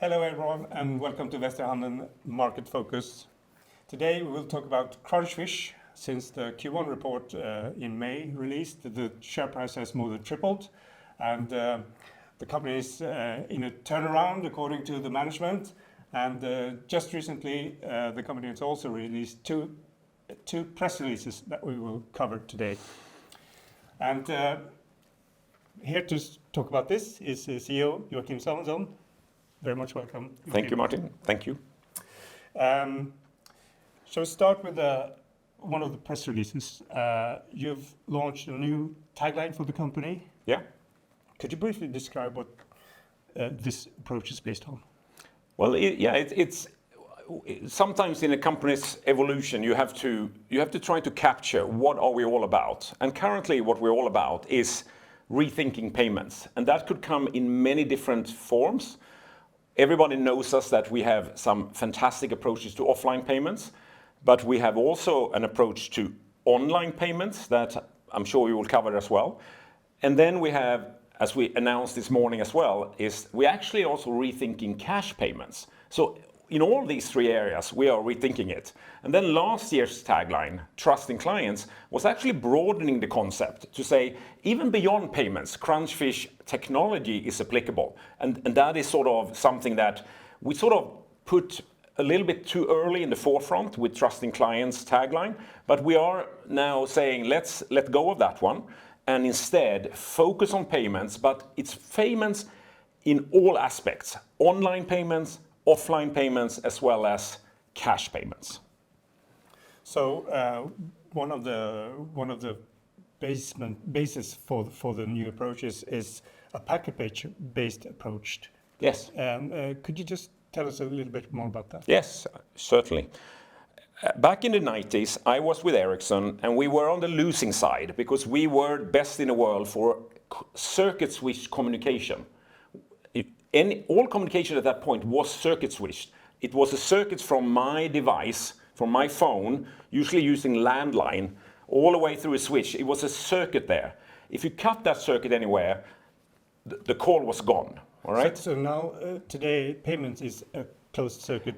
Hello everyone and welcome to Västra Hamnen Market Focus. Today we will talk about Crunchfish. Since the Q1 report in May released, the share price has more than tripled and the company is in a turnaround according to the management, and just recently the company has also released two press releases that we will cover today. And here to talk about this is the CEO Joachim Samuelsson. Very much welcome. Thank you, Martin. Thank you. Shall we start with one of the press releases? You've launched a new tagline for the company. Yeah. Could you briefly describe what this approach is based on? Well, it's sometimes in a company's evolution you have to try to capture what are we all about. And currently what we're all about is rethinking payments, and that could come in many different forms. Everybody knows us that we have some fantastic approaches to offline payments, but we have also an approach to online payments that I'm sure we will cover as well. And then we have, as we announced this morning as well, is we actually also rethinking cash payments. So in all these three areas, we are rethinking it. And then last year's tagline, Trusting Clients, was actually broadening the concept to say, even beyond payments, Crunchfish technology is applicable. And that is sort of something that we sort of put a little bit too early in the forefront with Trusting Clients tagline, but we are now saying, let's let go of that one and instead focus on payments, but it's payments in all aspects, online payments, offline payments, as well as cash payments. So one of the basis for the new approaches is a package-based approach. Yes. Could you just tell us a little bit more about that? Yes, certainly. Back in the 90s, I was with Ericsson, and we were on the losing side because we were best in the world for circuit switch communication. All communication at that point was circuit switched. It was a circuit from my device, from my phone, usually using landline, all the way through a switch. It was a circuit there. If you cut that circuit anywhere, the call was gone. All right. So now, today, payments is a closed circuit.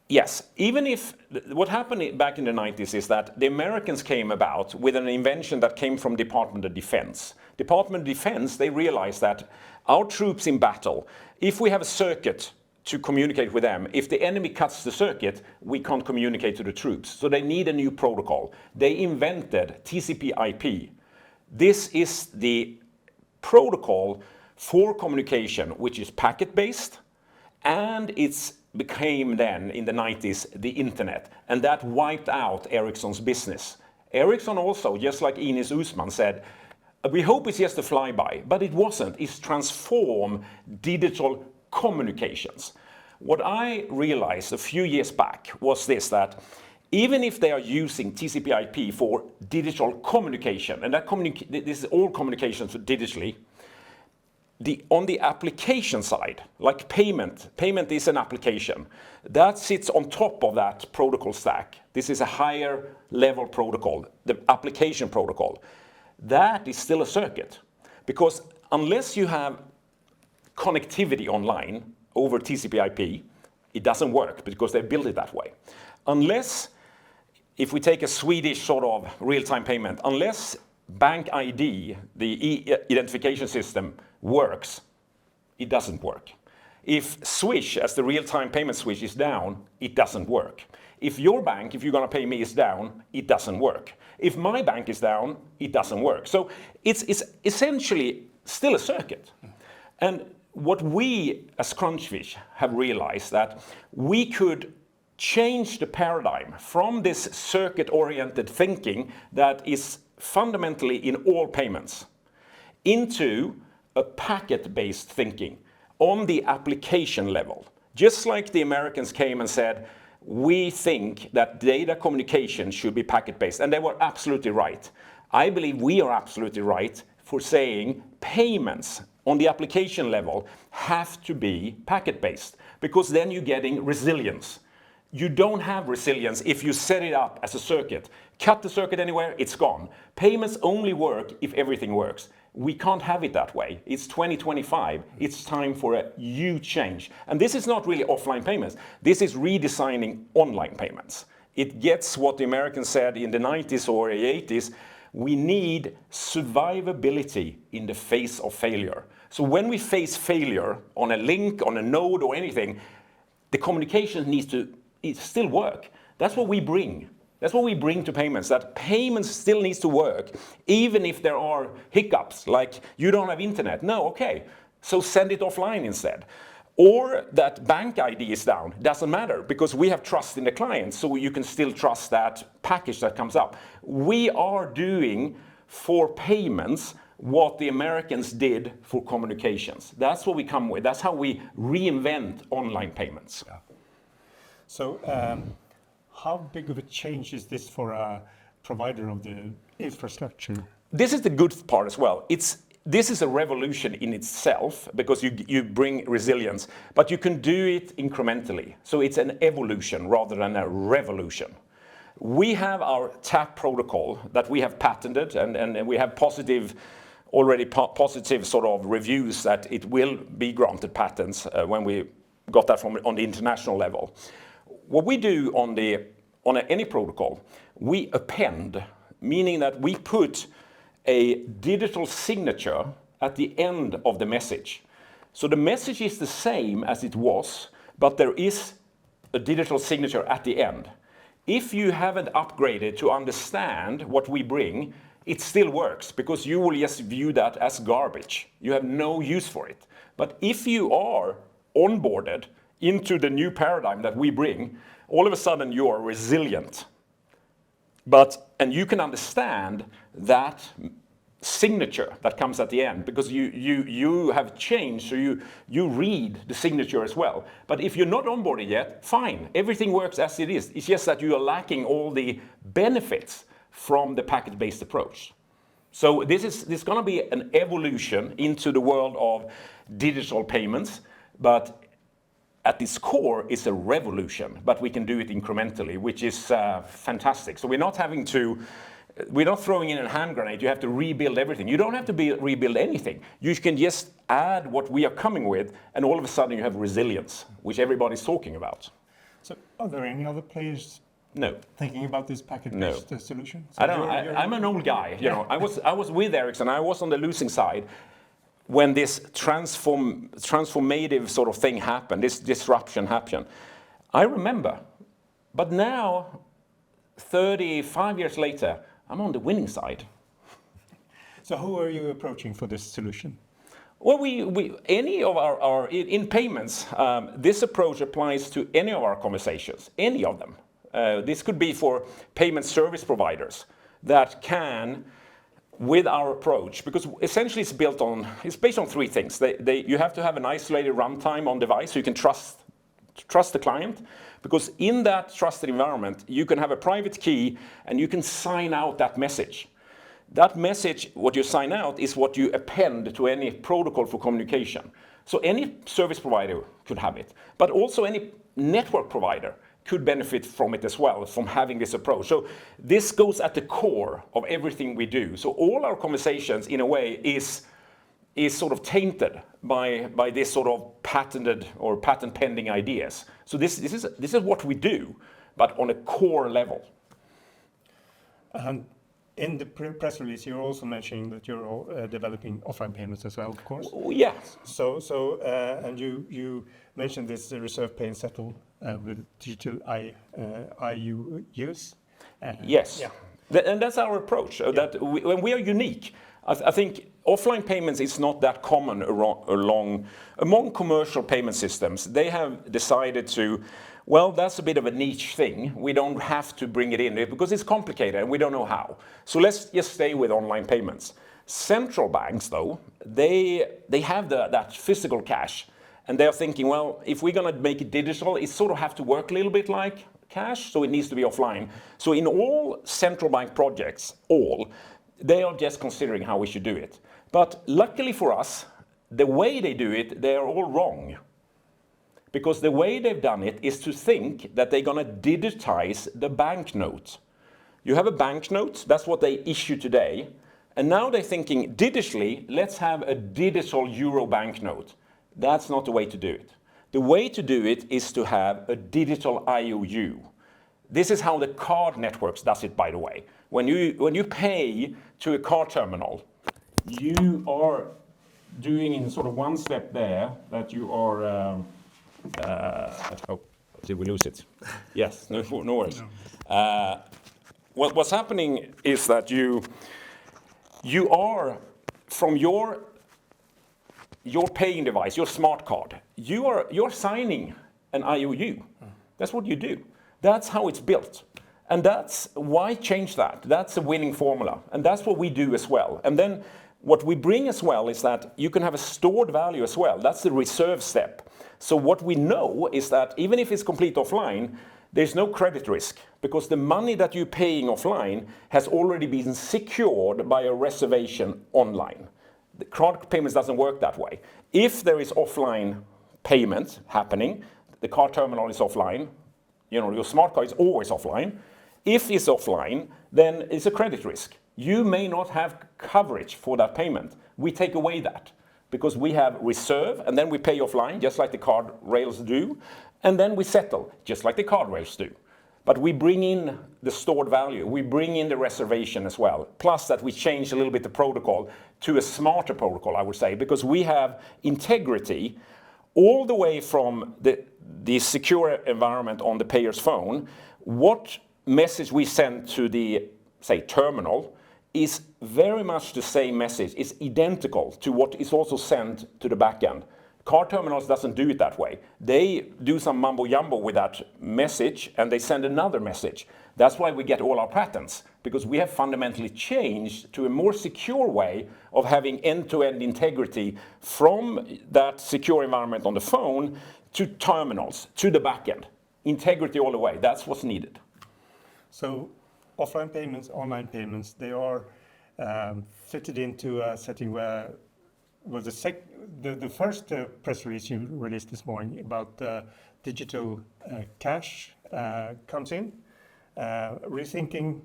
Yes. Even if what happened back in the 90s is that the Americans came about with an invention that came from Department of Defense. Department of Defense, they realized that our troops in battle, if we have a circuit to communicate with them, if the enemy cuts the circuit, we can't communicate to the troops. So they need a new protocol. They invented TCP/IP. This is the protocol for communication, which is packet-based, and it's became then in the 90s the internet, and that wiped out Ericsson's business. Ericsson also, just like Ines Usman said, we hope it's just a flyby, but it wasn't. It's transformed digital communications. What I realized a few years back was this, that even if they are using TCP/IP for digital communication, and this is all communications digitally, on the application side, like payment is an application, that sits on top of that protocol stack. This is a higher level protocol, the application protocol. That is still a circuit, because unless you have connectivity online over TCP/IP, it doesn't work because they built it that way. Unless, if we take a Swedish sort of real-time payment, unless Bank ID, the identification system, works, it doesn't work. If Swish, as the real-time payment switch, is down, it doesn't work. If your bank, if you're going to pay me, is down, it doesn't work. If my bank is down, it doesn't work. So it's essentially still a circuit. And what we as Crunchfish have realized that we could change the paradigm from this circuit-oriented thinking that is fundamentally in all payments into a packet-based thinking on the application level. Just like the Americans came and said, we think that data communication should be packet-based, and they were absolutely right. I believe we are absolutely right for saying payments on the application level have to be packet-based, because then you're getting resilience. You don't have resilience if you set it up as a circuit. Cut the circuit anywhere, it's gone. Payments only work if everything works. We can't have it that way. It's 2025. It's time for a huge change. And this is not really offline payments. This is redesigning online payments. It gets what the Americans said in the 90s or the 80s. We need survivability in the face of failure. So when we face failure on a link, on a node or anything, the communication needs to still work. That's what we bring. That's what we bring to payments, that payments still needs to work, even if there are hiccups, like you don't have internet. No, okay, so send it offline instead. Or that bank ID is down, doesn't matter, because we have trust in the client, so you can still trust that package that comes up. We are doing for payments what the Americans did for communications. That's what we come with. That's how we reinvent online payments. Yeah. So, how big of a change is this for a provider of the infrastructure? This is the good part as well. This is a revolution in itself because you bring resilience, but you can do it incrementally. So it's an evolution rather than a revolution. We have our TAP protocol that we have patented, and we have positive sort of reviews that it will be granted patents when we got that from on the international level. What we do on any protocol, we append, meaning that we put a digital signature at the end of the message. So the message is the same as it was, but there is a digital signature at the end. If you haven't upgraded to understand what we bring, it still works because you will just view that as garbage. You have no use for it. But if you are onboarded into the new paradigm that we bring, all of a sudden you are resilient. And you can understand that signature that comes at the end because you have changed, so you read the signature as well. But if you're not onboarded yet, fine, everything works as it is. It's just that you are lacking all the benefits from the packet-based approach. So this is going to be an evolution into the world of digital payments, but at its core, it's a revolution, but we can do it incrementally, which is fantastic. So we're not throwing in a hand grenade. You have to rebuild everything. You don't have to rebuild anything. You can just add what we are coming with, and all of a sudden you have resilience, which everybody's talking about. So are there any other players No. thinking about this packet-based solution? So I'm an old guy. You know, I was with Ericsson. I was on the losing side when this transformative sort of thing happened, this disruption happened. I remember, but now, 35 years later, I'm on the winning side. So who are you approaching for this solution? Well, any of in payments, this approach applies to any of our conversations, any of them. This could be for payment service providers that can, with our approach, because essentially it's based on three things. You have to have an isolated runtime on device so you can trust the client, because in that trusted environment, you can have a private key and you can sign out that message. That message, what you sign out, is what you append to any protocol for communication. So any service provider could have it, but also any network provider could benefit from it as well, from having this approach. So this goes at the core of everything we do. So all our conversations, in a way, is sort of tainted by this sort of patented or patent pending ideas. So this is what we do, but on a core level. And in the press release, you're also mentioning that you're developing offline payments as well, of course. Yeah. So and you mentioned this reserve pay and settle with digital IUUs. Yes. Yeah. And that's our approach. That when we are unique. I think offline payments is not that common among commercial payment systems. They have decided to, well, that's a bit of a niche thing. We don't have to bring it in because it's complicated and we don't know how. So let's just stay with online payments. Central banks, though, they have that physical cash, and they're thinking, well, if we're going to make it digital, it sort of have to work a little bit like cash, so it needs to be offline. So in all central bank projects, they are just considering how we should do it. But luckily for us, the way they do it, they are all wrong. Because the way they've done it is to think that they're going to digitize the banknote. You have a banknote, that's what they issue today, And now they're thinking digitally, let's have a digital euro banknote. That's not the way to do it. The way to do it is to have a digital IOU. This is how the card networks does it, by the way. When you pay to a card terminal, you are doing in sort of one step there that you are. Did we lose it? Yes, no worries. What's happening is that you are from your paying device, your smart card. You're signing an IOU. That's what you do. That's how it's built. And that's why change that. That's a winning formula. And that's what we do as well. And then what we bring as well is that you can have a stored value as well. That's the reserve step. So what we know is that even if it's complete offline, there's no credit risk because the money that you're paying offline has already been secured by a reservation online. The card payments doesn't work that way. If there is offline payment happening, the card terminal is offline, your smart card is always offline. If it's offline, then it's a credit risk. You may not have coverage for that payment. We take away that because we have reserve and then we pay offline just like the card rails do. And then we settle just like the card rails do. But we bring in the stored value. We bring in the reservation as well. Plus that we change a little bit the protocol to a smarter protocol, I would say, because we have integrity all the way from the secure environment on the payer's phone. What message we send to the, say, terminal is very much the same message. It's identical to what is also sent to the backend. Card terminals doesn't do it that way. They do some mumbo jumbo with that message and they send another message. That's why we get all our patents, because we have fundamentally changed to a more secure way of having end-to-end integrity from that secure environment on the phone to terminals, to the backend. Integrity all the way, that's what's needed. So offline payments, online payments, they are fitted into a setting where the first press release you released this morning about digital cash comes in. Rethinking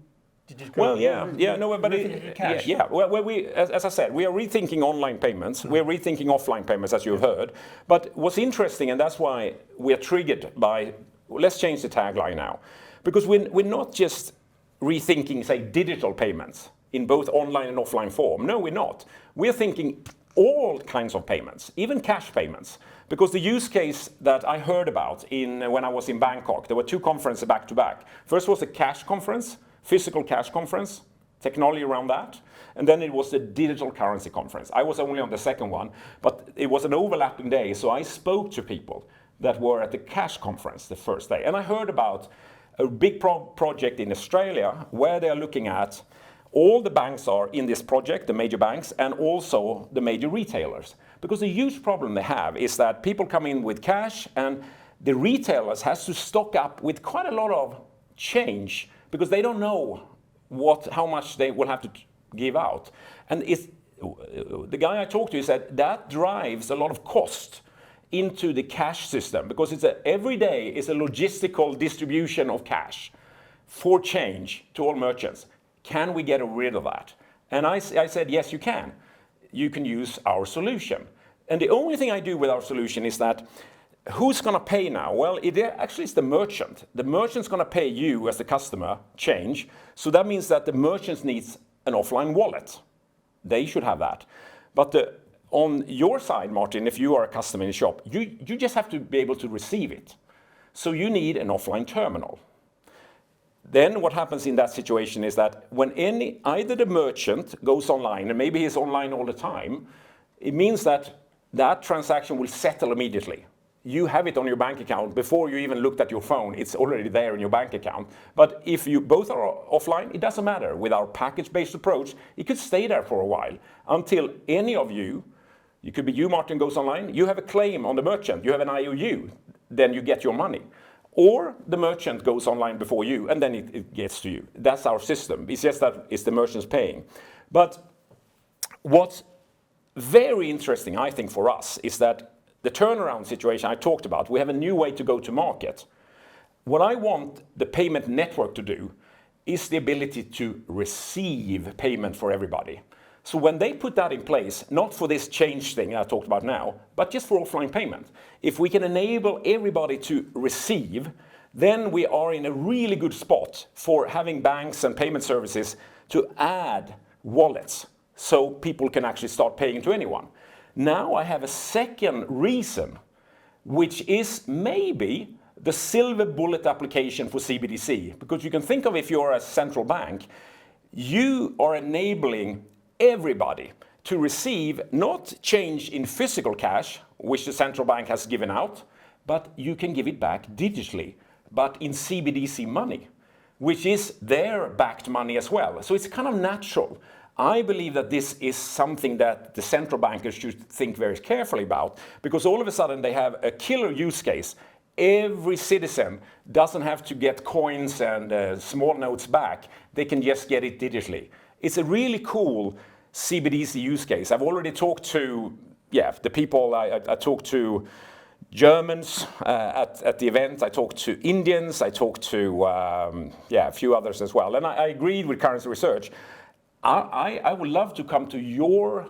digital. Well, as I said, we are rethinking online payments. We are rethinking offline payments, as you've heard. But what's interesting, and that's why we are triggered by. Let's change the tagline now, because we're not just rethinking, say, digital payments in both online and offline form. No, we're not. We're thinking all kinds of payments, even cash payments. Because the use case that I heard about when I was in Bangkok, there were two conferences back to back. First was a cash conference, physical cash conference, technology around that. And then it was the digital currency conference. I was only on the second one, but it was an overlapping day. So I spoke to people that were at the cash conference the first day. And I heard about a big project in Australia where they are looking at all the banks are in this project, the major banks, and also the major retailers. Because the huge problem they have is that people come in with cash and the retailers has to stock up with quite a lot of change because they don't know how much they will have to give out. And the guy I talked to said that drives a lot of cost into the cash system because every day is a logistical distribution of cash for change to all merchants. Can we get rid of that? And I said, yes, you can. You can use our solution. And the only thing I do with our solution is that who's going to pay now? Well, actually it's the merchant. The merchant's going to pay you as the customer change. So that means that the merchant needs an offline wallet. They should have that. But on your side, Martin, if you are a customer in the shop, you just have to be able to receive it. So you need an offline terminal. Then what happens in that situation is that when either the merchant goes online, and maybe he's online all the time, it means that that transaction will settle immediately. You have it on your bank account before you even looked at your phone. It's already there in your bank account. But if you both are offline, it doesn't matter. With our package-based approach, it could stay there for a while until any of you, it could be you, Martin, goes online, you have a claim on the merchant, you have an IOU, then you get your money. Or the merchant goes online before you, and then it gets to you. That's our system. It's just that it's the merchant's paying. But what's very interesting, I think, for us is that the turnaround situation I talked about, we have a new way to go to market. What I want the payment network to do is the ability to receive payment for everybody. So when they put that in place, not for this change thing I talked about now, but just for offline payment, if we can enable everybody to receive, then we are in a really good spot for having banks and payment services to add wallets so people can actually start paying to anyone. Now I have a second reason, which is maybe the silver bullet application for CBDC. Because you can think of, if you're a central bank, you are enabling everybody to receive not change in physical cash, which the central bank has given out, but you can give it back digitally, but in CBDC money, which is their backed money as well. So it's kind of natural. I believe that this is something that the central bankers should think very carefully about, because all of a sudden they have a killer use case. Every citizen doesn't have to get coins and small notes back. They can just get it digitally. It's a really cool CBDC use case. I've already talked to, the people. I talked to Germans at the event. I talked to Indians. I talked to a few others as well. And I agreed with Currency Research. I would love to come to your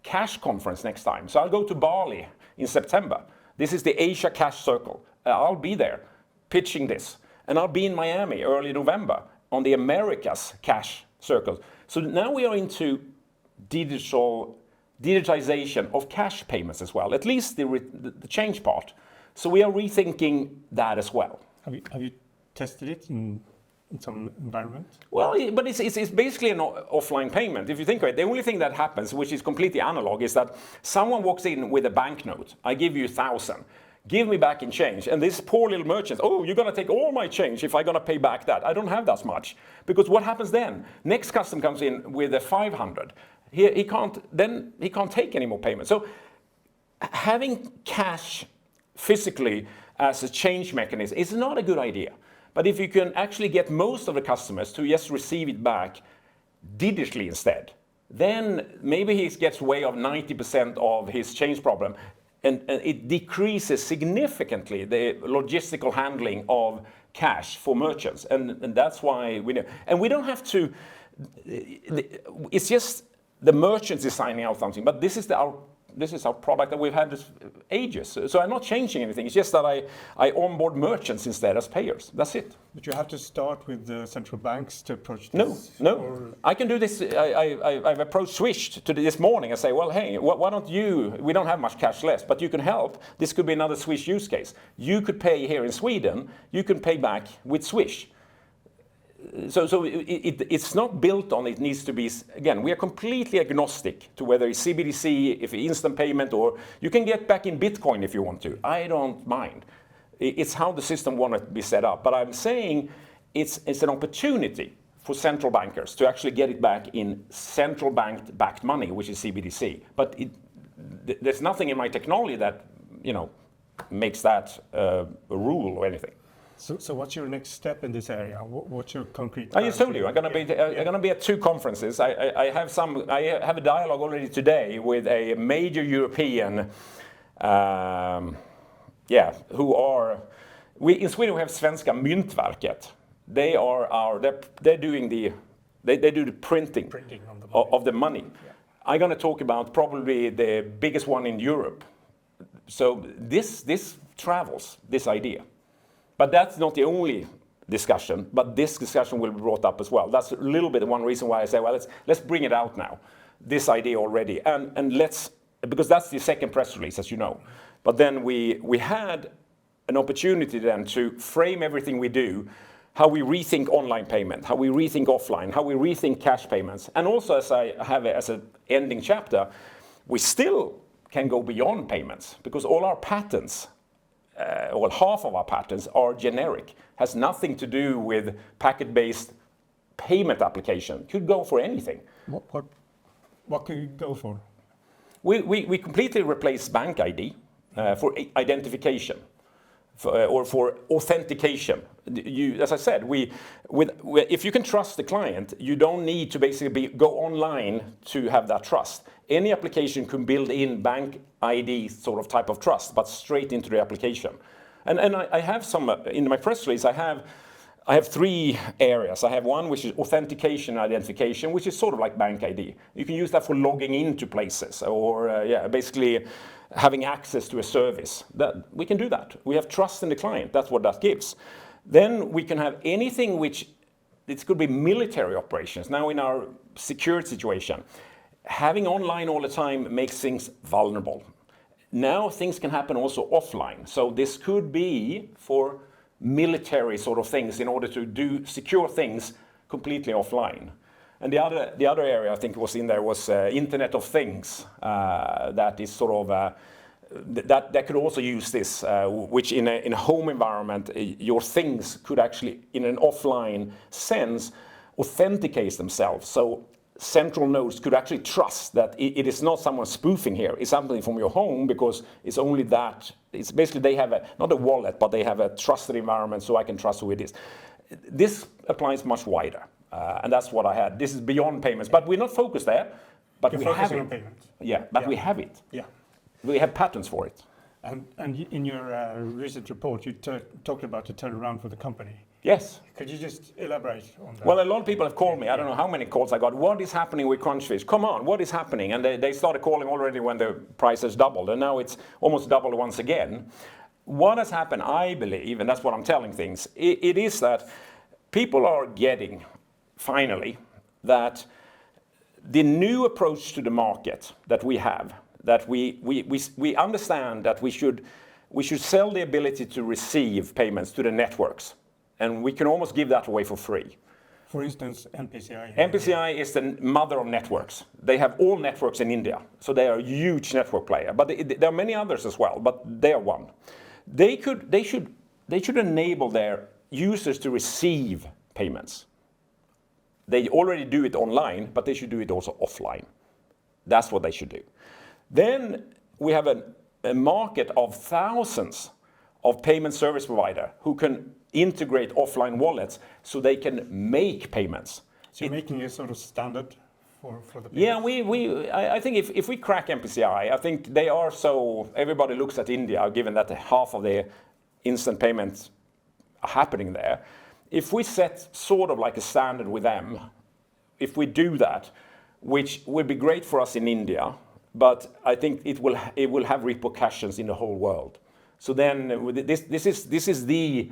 cash conference next time. So I'll go to Bali in September. This is the Asia Cash Circle. I'll be there pitching this. And I'll be in Miami early November on the Americas Cash Circle. So now we are into digitization of cash payments as well, at least the change part. So we are rethinking that as well. Have you tested it in some environment? Well, but it's basically an offline payment. If you think of it, the only thing that happens, which is completely analog, is that someone walks in with a banknote. I give you 1,000. Give me back in change. And this poor little merchant, oh, you're going to take all my change if I'm going to pay back that. I don't have that much. Because what happens then? Next customer comes in with a 500. He can't take any more payments. So having cash physically as a change mechanism is not a good idea. But if you can actually get most of the customers to just receive it back digitally instead, then maybe he gets away of 90% of his change problem, and it decreases significantly the logistical handling of cash for merchants. And that's why we know. And we don't have to, it's just the merchants is signing out something, but this is our product that we've had this ages. So I'm not changing anything. It's just that I onboard merchants instead as payers. That's it. But you have to start with the central banks to approach this? No. Or... I can do this. I've approached Swish this morning and say, well, hey, why don't you, we don't have much cash left, but you can help. This could be another Swish use case. You could pay here in Sweden. You can pay back with Swish. So it's not built on, it needs to be, again, we are completely agnostic to whether it's CBDC, if it's instant payment, or you can get back in Bitcoin if you want to. I don't mind. It's how the system wants to be set up. But I'm saying it's an opportunity for central bankers to actually get it back in central banked money, which is CBDC. But there's nothing in my technology that, makes that a rule or anything. So what's your next step in this area? What's your concrete? I just told you I'm going to be at 2 conferences. I have a dialogue already today with a major European, who are in Sweden we have Svenska Myntverket. They're doing they do the printing of the money. Yeah. I'm going to talk about probably the biggest one in Europe. So this travels, this idea. But that's not the only discussion, but this discussion will be brought up as well. That's a little bit one reason why I say, well, let's bring it out now, this idea already. And because that's the second press release, as you know. But then we had an opportunity then to frame everything we do, how we rethink online payment, how we rethink offline, how we rethink cash payments. And also, as I have it as an ending chapter, we still can go beyond payments, because all our patents, half of our patents are generic, has nothing to do with packet-based payment application. Could go for anything. What could you go for? We completely replace bank ID for identification, or for authentication. As I said, if you can trust the client, you don't need to basically go online to have that trust. Any application can build in bank ID sort of type of trust, but straight into the application. And I have some, in my press release, I have I have three areas. I have one which is authentication and identification, which is sort of like bank ID. You can use that for logging into places or basically having access to a service. We can do that. We have trust in the client. That's what that gives. Then we can have anything which, it could be military operations. Now in our security situation, having online all the time makes things vulnerable. Now things can happen also offline. So this could be for military sort of things in order to do secure things completely offline. And the other area I think was in there was Internet of Things. That is sort of that could also use this, which in a home environment, your things could actually, in an offline sense, authenticate themselves. So central nodes could actually trust that it is not someone spoofing here. It's something from your home because it's only that. It's basically they have not a wallet, but they have a trusted environment, so I can trust who it is. This applies much wider, and that's what I had. This is beyond payments, but we're not focused there. But we have it. On payments. Yeah, but we have it. Yeah. We have patents for it. And in your recent report, you talked about the turnaround for the company. Yes. Could you just elaborate on that? Well, a lot of people have called me. I don't know how many calls I got. What is happening with Crunchfish? Come on, what is happening? And they started calling already when the price has doubled, and now it's almost doubled once again. What has happened, I believe, and that's what I'm telling things, it is that people are getting, finally, that the new approach to the market that we have, that we understand that we should sell the ability to receive payments to the networks. And we can almost give that away for free. For instance, NPCI. NPCI is the mother of networks. They have all networks in India, so they are a huge network player. But there are many others as well, but they are one. They should enable their users to receive payments. They already do it online, but they should do it also offline. That's what they should do. Then we have a market of thousands of payment service provider who can integrate offline wallets so they can make payments. So you're making a sort of standard for the payments? Yeah, I think if we crack MPCI, I think they are so, everybody looks at India, given that half of the instant payments are happening there. If we set sort of like a standard with them, if we do that, which would be great for us in India, but I think it will have repercussions in the whole world. So then this is the,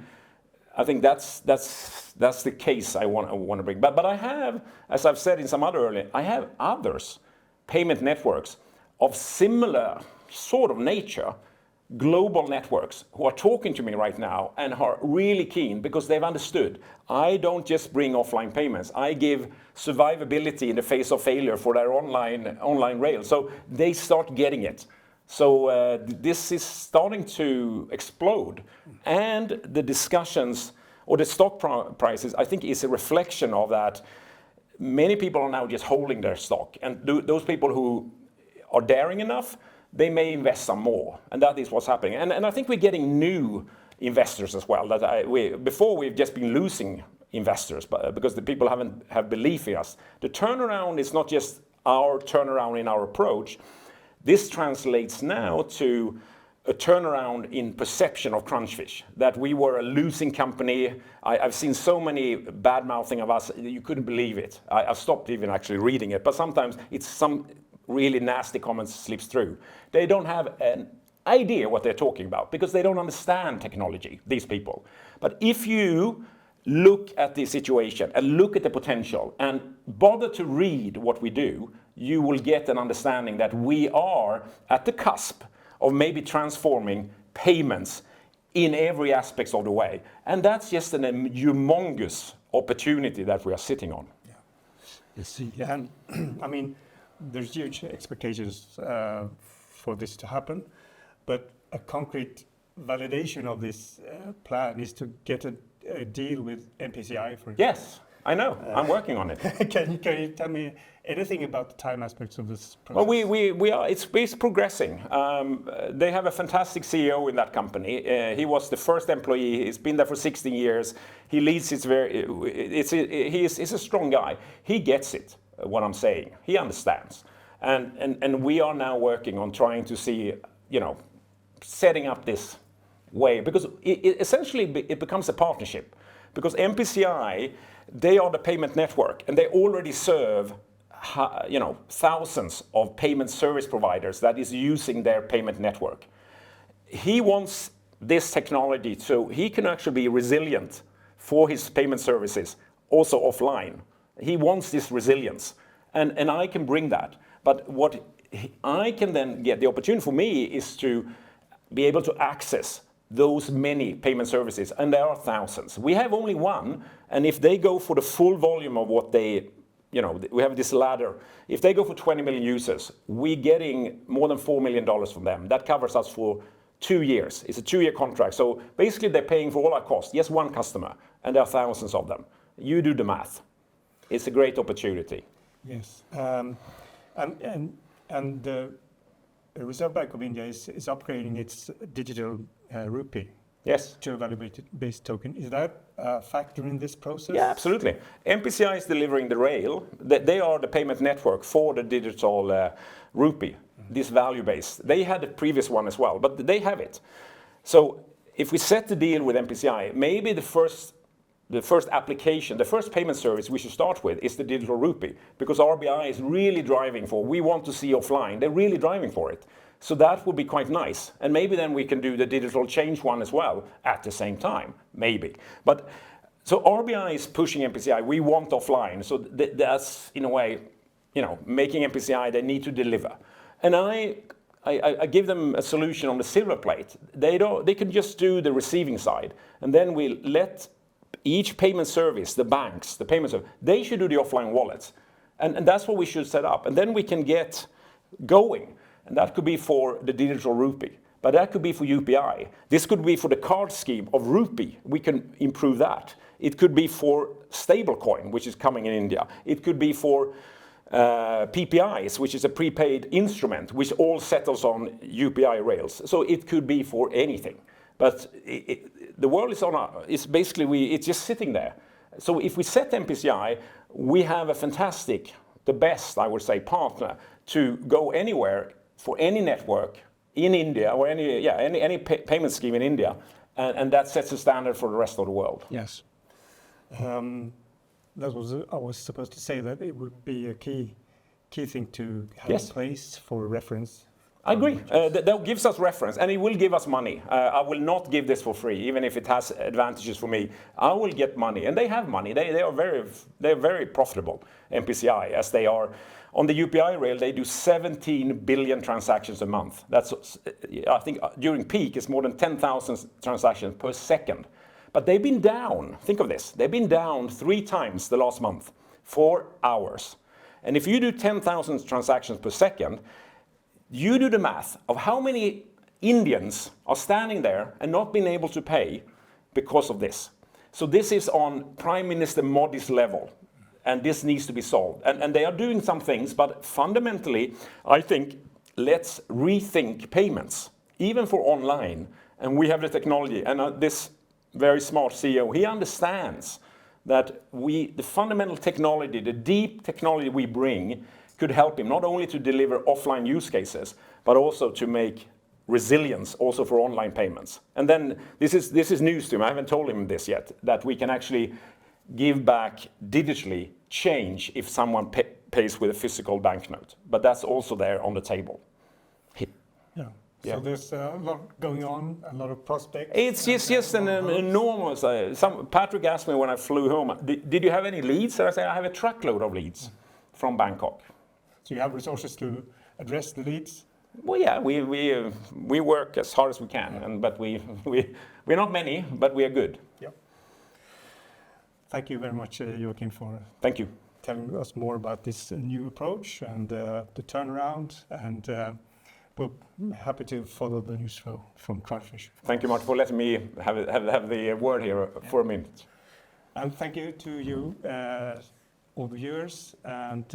I think that's the case I want to bring. But I have, as I've said in some other earlier, I have others, payment networks of similar sort of nature, global networks who are talking to me right now and are really keen because they've understood. I don't just bring offline payments. I give survivability in the face of failure for their online rail. So they start getting it. So this is starting to explode. And the discussions or the stock prices, I think, is a reflection of that. Many people are now just holding their stock. And those people who are daring enough, they may invest some more, and that is what's happening. And I think we're getting new investors as well. Before we've just been losing investors, because the people have belief in us. The turnaround is not just our turnaround in our approach. This translates now to a turnaround in perception of Crunchfish, that we were a losing company. I've seen so many bad mouthing of us, you couldn't believe it. I've stopped even actually reading it, but sometimes it's some really nasty comments slips through. They don't have an idea what they're talking about because they don't understand technology, these people. But if you look at the situation and look at the potential and bother to read what we do, you will get an understanding that we are at the cusp of maybe transforming payments in every aspect of the way. And that's just a humongous opportunity that we are sitting on. Yeah. You see, and I mean, there's huge expectations for this to happen, but a concrete validation of this plan is to get a deal with NPCI, for example. Yes, I know. I'm working on it. Can you tell me anything about the time aspects of this process? Well, we are. It's progressing. They have a fantastic CEO in that company. He was the first employee. He's been there for 16 years. He leads. He's a strong guy. He gets it. What I'm saying, he understands, and we are now working on trying to see, setting up this way, because essentially it becomes a partnership. Because MPCI, they are the payment network, and they already serve thousands of payment service providers that is using their payment network. He wants this technology so he can actually be resilient for his payment services, also offline. He wants this resilience, and I can bring that. But what I can then get, the opportunity for me is to be able to access those many payment services, and there are thousands. We have only one, and if they go for the full volume of what they, we have this ladder. If they go for 20 million users, we're getting more than $4 million from them. That covers us for 2 years. It's a 2-year contract. So basically they're paying for all our costs. Yes, one customer, and there are thousands of them. You do the math. It's a great opportunity. Yes. And the Reserve Bank of India is upgrading its digital rupee. Yes. To a value-based token. Is that a factor in this process? Yeah, absolutely. MPCI is delivering the rail. They are the payment network for the digital rupee, this value-based. They had the previous one as well, but they have it. So if we set the deal with MPCI, maybe the first application, the first payment service we should start with is the digital rupee, because RBI is really driving for, we want to see offline. They're really driving for it. So that would be quite nice. And maybe then we can do the digital change one as well at the same time, maybe. But so RBI is pushing MPCI, we want offline. So that's in a way, making MPCI, they need to deliver. And I give them a solution on the silver plate. They can just do the receiving side. And then we let each payment service, the banks, the payment service, they should do the offline wallets. And that's what we should set up. And then we can get going. And that could be for the digital rupee, but that could be for UPI. This could be for the card scheme of rupee. We can improve that. It could be for stablecoin, which is coming in India. It could be for PPIs, which is a prepaid instrument, which all settles on UPI rails. So it could be for anything. But the world is it's just sitting there. So if we set MPCI, we have a fantastic, the best, I would say, partner to go anywhere for any network in India or any payment scheme in India, and that sets a standard for the rest of the world. Yes. That was I was supposed to say that it would be a key thing to have in place for reference. I agree. That gives us reference, and it will give us money. I will not give this for free, even if it has advantages for me. I will get money, and they have money. They're very profitable, MPCI, as they are. On the UPI rail, they do 17 billion transactions a month. That's, I think, during peak, it's more than 10,000 transactions per second. But they've been down. Think of this. They've been down 3 times the last month, 4 hours. And if you do 10,000 transactions per second, you do the math of how many Indians are standing there and not being able to pay because of this. So this is on Prime Minister Modi's level. And this needs to be solved. And they are doing some things, but fundamentally, I think, let's rethink payments, even for online. And we have the technology. And this very smart CEO, he understands that the fundamental technology, the deep technology we bring, could help him not only to deliver offline use cases, but also to make resilience also for online payments. And then this is news to him. I haven't told him this yet, that we can actually give back digitally change if someone pays with a physical banknote. But that's also there on the table. Yeah. So there's a lot going on, a lot of prospects. It's just an enormous... Patrick asked me when I flew home, did you have any leads? And I said, I have a truckload of leads from Bangkok. So you have resources to address the leads? Well, yeah, we work as hard as we can, but we're not many, but we are good. Yep. Thank you very much, Joachim, for telling us more about this new approach and the turnaround. And we're happy to follow the news flow from Crunchfish. Thank you, Martin, for letting me have the word here for a minute. And thank you to you, all the viewers, and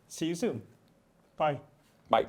see you soon. Bye. Bye.